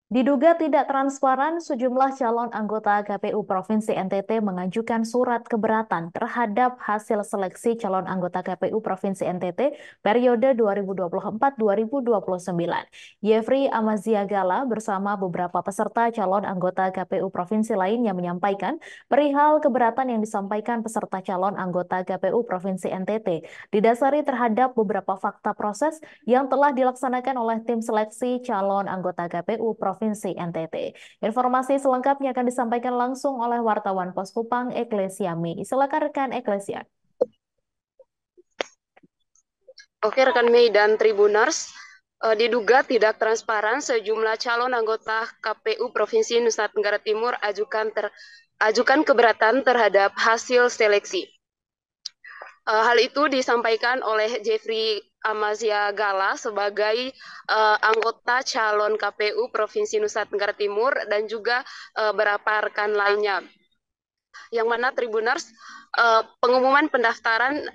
Diduga tidak transparan, sejumlah calon anggota KPU Provinsi NTT mengajukan surat keberatan terhadap hasil seleksi calon anggota KPU Provinsi NTT periode 2024-2029. Yefri Amaziagala bersama beberapa peserta calon anggota KPU Provinsi lainnya menyampaikan perihal keberatan yang disampaikan peserta calon anggota KPU Provinsi NTT didasari terhadap beberapa fakta proses yang telah dilaksanakan oleh tim seleksi calon anggota KPU Provinsi NTT. Informasi selengkapnya akan disampaikan langsung oleh wartawan Pos Kupang Eklesiami. Silakan rekan Eklesia. Oke, rekan Mei dan Tribuners, diduga tidak transparan sejumlah calon anggota KPU Provinsi Nusa Tenggara Timur ajukan keberatan terhadap hasil seleksi. Hal itu disampaikan oleh Jeffrey Amazia Gala sebagai anggota calon KPU Provinsi Nusa Tenggara Timur dan juga beberapa rekan lainnya. Yang mana Tribuners, pengumuman pendaftaran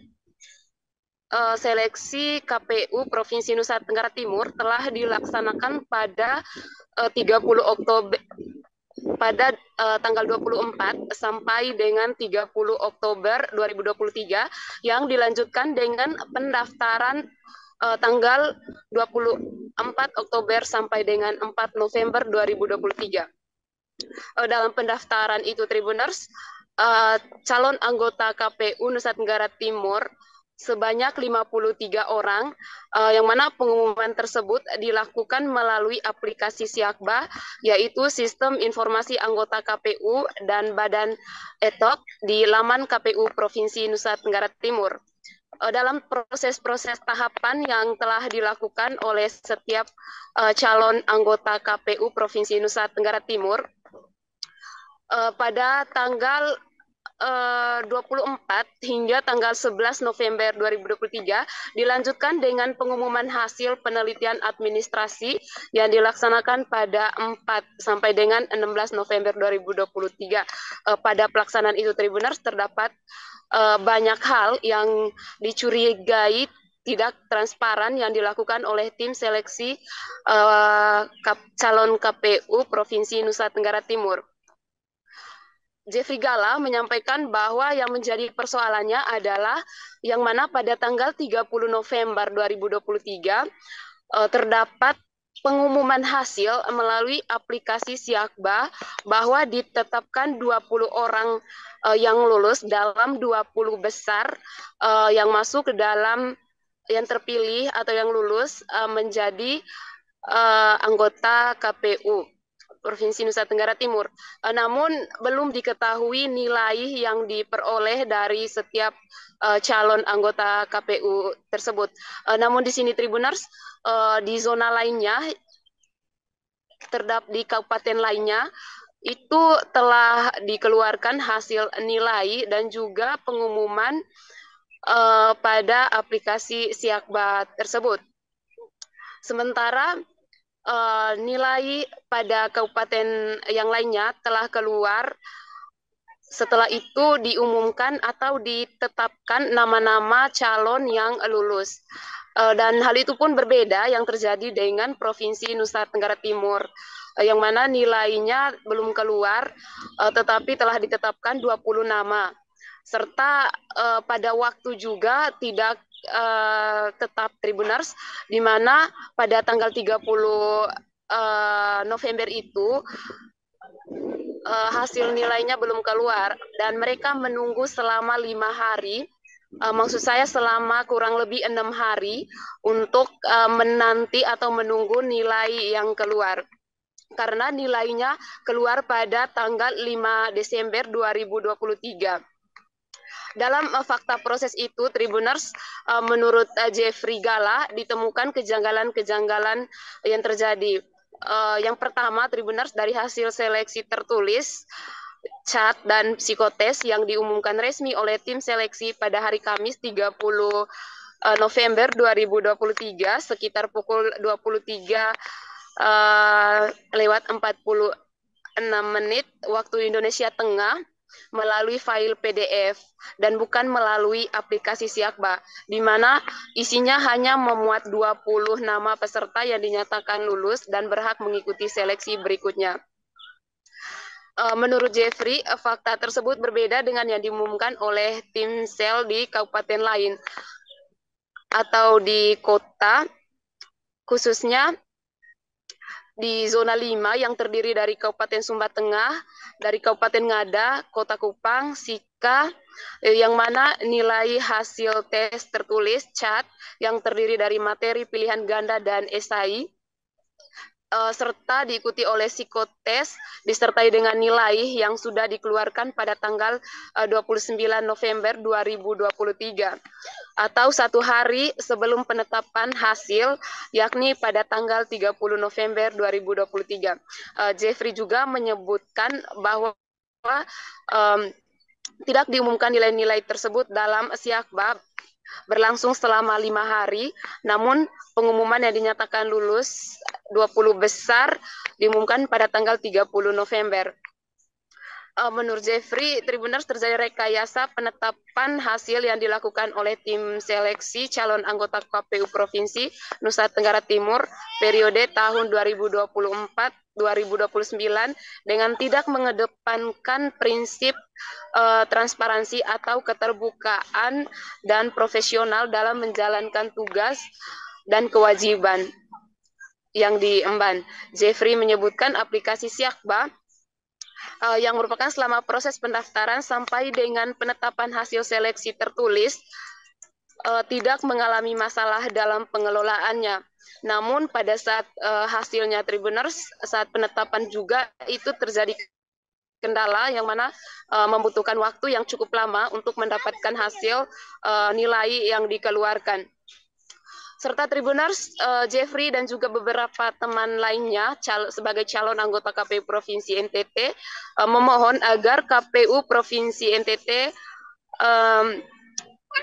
seleksi KPU Provinsi Nusa Tenggara Timur telah dilaksanakan pada 30 Oktober pada tanggal 24 sampai dengan 30 Oktober 2023 yang dilanjutkan dengan pendaftaran tanggal 24 Oktober sampai dengan 4 November 2023. Dalam pendaftaran itu Tribuners, calon anggota KPU Nusa Tenggara Timur sebanyak 53 orang, yang mana pengumuman tersebut dilakukan melalui aplikasi Siakba, yaitu Sistem Informasi Anggota KPU dan Badan ETOK di laman KPU Provinsi Nusa Tenggara Timur. Dalam proses-proses tahapan yang telah dilakukan oleh setiap calon anggota KPU Provinsi Nusa Tenggara Timur, pada tanggal 24 hingga tanggal 11 November 2023 dilanjutkan dengan pengumuman hasil penelitian administrasi yang dilaksanakan pada 4 sampai dengan 16 November 2023. Pada pelaksanaan itu Tribuners terdapat banyak hal yang dicurigai tidak transparan yang dilakukan oleh tim seleksi calon KPU Provinsi Nusa Tenggara Timur. Jeffrey Gala menyampaikan bahwa yang menjadi persoalannya adalah yang mana pada tanggal 30 November 2023 terdapat pengumuman hasil melalui aplikasi Siakba bahwa ditetapkan 20 orang yang lulus dalam 20 besar yang masuk ke dalam yang terpilih atau yang lulus menjadi anggota KPU Provinsi Nusa Tenggara Timur. Namun belum diketahui nilai yang diperoleh dari setiap calon anggota KPU tersebut. Namun di sini Tribuners, di zona lainnya, di kabupaten lainnya, itu telah dikeluarkan hasil nilai dan juga pengumuman pada aplikasi Siakba tersebut. Sementara nilai pada kabupaten yang lainnya telah keluar. Setelah itu diumumkan atau ditetapkan nama-nama calon yang lulus. Dan hal itu pun berbeda yang terjadi dengan Provinsi Nusa Tenggara Timur, yang mana nilainya belum keluar, tetapi telah ditetapkan 20 nama. Serta pada waktu juga tidak tetap Tribuners, di mana pada tanggal 30 November itu hasil nilainya belum keluar dan mereka menunggu selama 5 hari. Maksud saya selama kurang lebih 6 hari untuk menanti atau menunggu nilai yang keluar. Karena nilainya keluar pada tanggal 5 Desember 2023. Dalam fakta proses itu, Tribuners, menurut Jeffrey Gala, ditemukan kejanggalan-kejanggalan yang terjadi. Yang pertama, Tribuners, dari hasil seleksi tertulis, chat dan psikotes yang diumumkan resmi oleh tim seleksi pada hari Kamis 30 November 2023 sekitar pukul 23 lewat 46 menit waktu Indonesia Tengah. melalui file PDF dan bukan melalui aplikasi Siakba, di mana isinya hanya memuat 20 nama peserta yang dinyatakan lulus dan berhak mengikuti seleksi berikutnya. Menurut Jeffrey, fakta tersebut berbeda dengan yang diumumkan oleh tim sel di kabupaten lain atau di kota, khususnya di zona 5 yang terdiri dari Kabupaten Sumba Tengah, dari Kabupaten Ngada, Kota Kupang, Sika, yang mana nilai hasil tes tertulis CAT yang terdiri dari materi pilihan ganda dan esai, serta diikuti oleh psikotes disertai dengan nilai yang sudah dikeluarkan pada tanggal 29 November 2023 atau 1 hari sebelum penetapan hasil, yakni pada tanggal 30 November 2023. Jeffrey juga menyebutkan bahwa tidak diumumkan nilai-nilai tersebut dalam Siakba berlangsung selama 5 hari, namun pengumuman yang dinyatakan lulus 20 besar diumumkan pada tanggal 30 November. Menurut Jeffrey, Tribuners terjadi rekayasa penetapan hasil yang dilakukan oleh tim seleksi calon anggota KPU Provinsi Nusa Tenggara Timur periode tahun 2024-2029 dengan tidak mengedepankan prinsip transparansi atau keterbukaan dan profesional dalam menjalankan tugas dan kewajiban yang diemban. Jeffrey menyebutkan aplikasi Siakba yang merupakan selama proses pendaftaran sampai dengan penetapan hasil seleksi tertulis tidak mengalami masalah dalam pengelolaannya. Namun pada saat hasilnya Tribuners, saat penetapan juga itu terjadi kendala yang mana membutuhkan waktu yang cukup lama untuk mendapatkan hasil nilai yang dikeluarkan. Serta Tribuners, Jeffrey dan juga beberapa teman lainnya sebagai calon anggota KPU Provinsi NTT memohon agar KPU Provinsi NTT,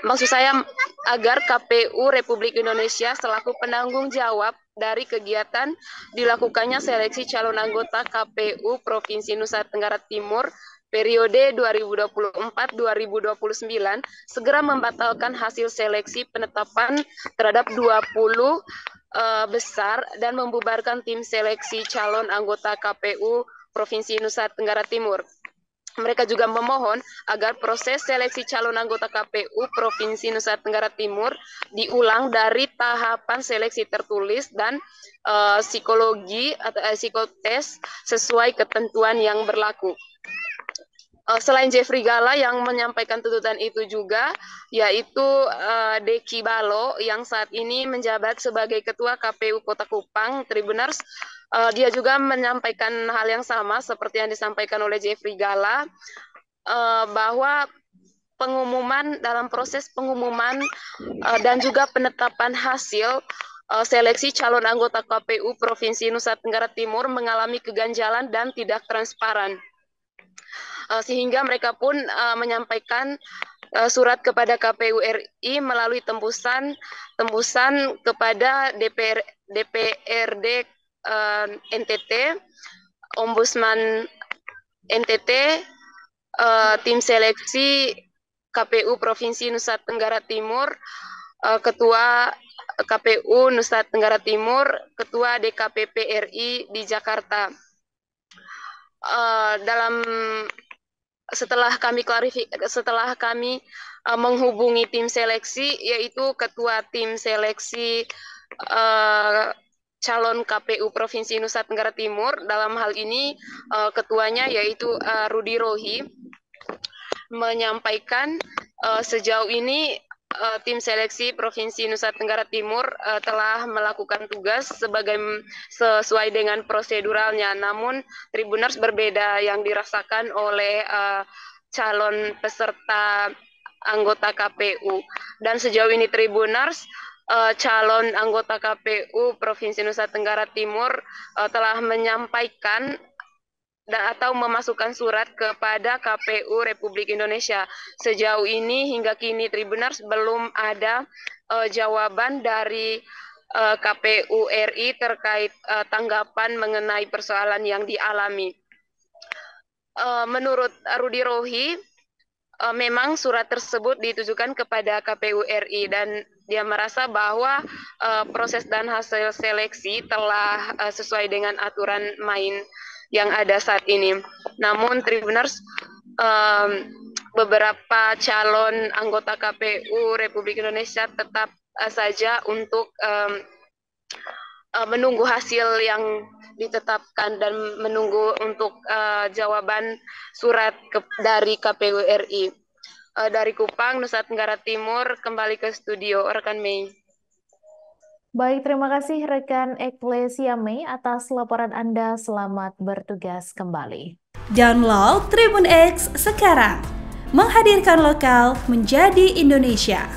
maksud saya agar KPU Republik Indonesia selaku penanggung jawab dari kegiatan dilakukannya seleksi calon anggota KPU Provinsi Nusa Tenggara Timur periode 2024-2029 segera membatalkan hasil seleksi penetapan terhadap 20 besar dan membubarkan tim seleksi calon anggota KPU Provinsi Nusa Tenggara Timur. Mereka juga memohon agar proses seleksi calon anggota KPU Provinsi Nusa Tenggara Timur diulang dari tahapan seleksi tertulis dan psikologi atau psikotes sesuai ketentuan yang berlaku. Selain Jeffrey Gala yang menyampaikan tuntutan itu juga, yaitu Deki Balo yang saat ini menjabat sebagai Ketua KPU Kota Kupang, Tribuners, dia juga menyampaikan hal yang sama seperti yang disampaikan oleh Jeffrey Gala, bahwa pengumuman dalam proses pengumuman dan juga penetapan hasil seleksi calon anggota KPU Provinsi Nusa Tenggara Timur mengalami keganjalan dan tidak transparan. Sehingga mereka pun menyampaikan surat kepada KPU RI melalui tembusan kepada DPRD NTT, Ombudsman NTT, tim seleksi KPU Provinsi Nusa Tenggara Timur, Ketua KPU Nusa Tenggara Timur, Ketua DKPP RI di Jakarta. Setelah kami menghubungi tim seleksi, yaitu ketua tim seleksi calon KPU Provinsi Nusa Tenggara Timur, dalam hal ini ketuanya yaitu Rudi Rohi, menyampaikan sejauh ini tim seleksi Provinsi Nusa Tenggara Timur telah melakukan tugas sesuai dengan proseduralnya. Namun Tribuners berbeda yang dirasakan oleh calon peserta anggota KPU. Dan sejauh ini Tribuners, calon anggota KPU Provinsi Nusa Tenggara Timur telah menyampaikan atau memasukkan surat kepada KPU Republik Indonesia. Sejauh ini hingga kini Tribuners belum ada jawaban dari KPU RI terkait tanggapan mengenai persoalan yang dialami. menurut Rudi Rohi, memang surat tersebut ditujukan kepada KPU RI dan dia merasa bahwa proses dan hasil seleksi telah sesuai dengan aturan main yang ada saat ini. Namun Tribuners, beberapa calon anggota KPU Republik Indonesia tetap saja untuk menunggu hasil yang ditetapkan dan menunggu untuk jawaban surat dari KPU RI. Dari Kupang, Nusa Tenggara Timur, kembali ke studio, rekan Mei. Baik, terima kasih rekan Eklesia Mei atas laporan Anda. Selamat bertugas kembali. Download Tribun X sekarang, menghadirkan lokal menjadi Indonesia.